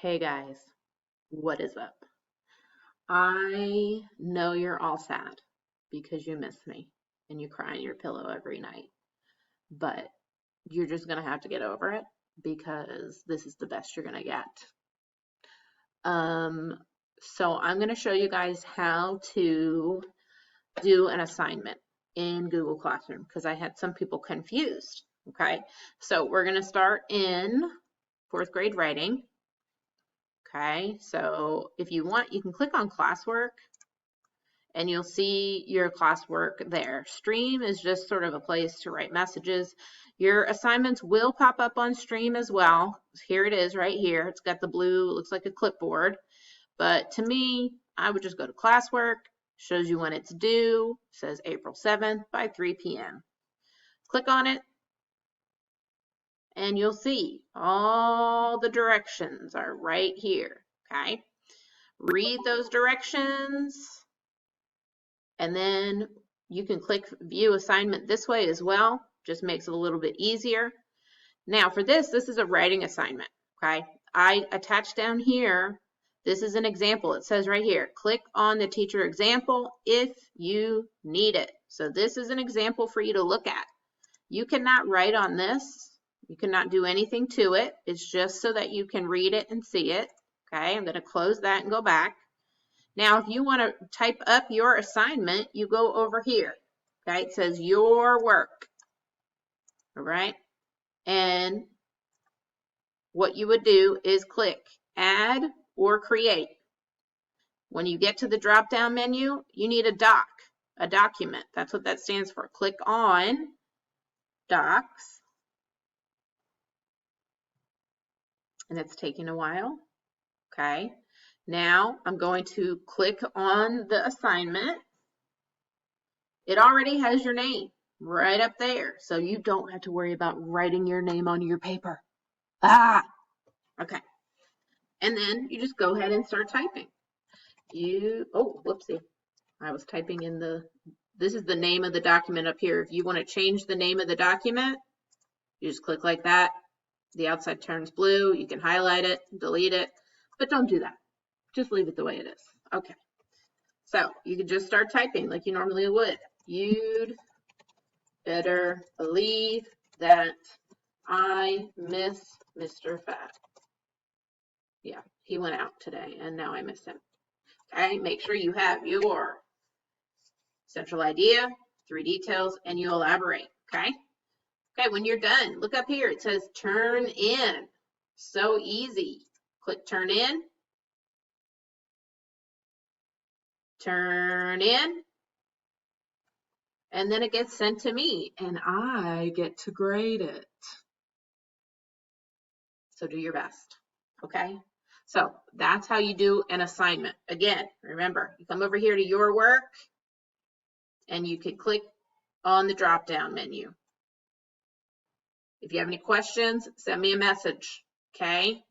Hey guys, what is up? I know you're all sad because you miss me and you cry in your pillow every night, but you're just gonna have to get over it because this is the best you're gonna get. Um, so I'm gonna show you guys how to do an assignment in Google Classroom because I had some people confused. Okay, so we're gonna start in fourth grade writing. Okay, so if you want, you can click on classwork and you'll see your classwork there. Stream is just sort of a place to write messages. Your assignments will pop up on Stream as well. Here it is right here. It's got the blue, looks like a clipboard. But to me, I would just go to classwork, shows you when it's due, says April 7th by 3 p.m. Click on it, and you'll see all the directions are right here, okay? Read those directions, and then you can click view assignment this way as well. Just makes it a little bit easier. Now for this is a writing assignment, okay? I attached down here, this is an example. It says right here, click on the teacher example if you need it. So this is an example for you to look at. You cannot write on this. You cannot do anything to it. It's just so that you can read it and see it. Okay, I'm going to close that and go back. Now, if you want to type up your assignment, you go over here. Okay, it says your work. All right, and what you would do is click add or create. When you get to the drop down menu, you need a document. That's what that stands for. Click on docs. And it's taking a while. Okay, now I'm going to click on the assignment. It already has your name right up there, so you don't have to worry about writing your name on your paper. Okay. And then you just go ahead and start typing. Oh, whoopsie. I was typing in this is the name of the document up here. If you want to change the name of the document, you just click like that. The outside turns blue. You can highlight it, delete it, but don't do that. Just leave it the way it is. Okay. So you can just start typing like you normally would. You'd better believe that I miss Mr. Fat. Yeah, he went out today and now I miss him. Okay, make sure you have your central idea, 3 details, and you elaborate. Okay. Okay, when you're done, look up here. It says turn in. So easy. Click turn in. Turn in. And then it gets sent to me and I get to grade it. So do your best. Okay. So that's how you do an assignment. Again, remember, you come over here to your work and you can click on the drop down menu. If you have any questions, send me a message. Okay.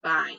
Bye.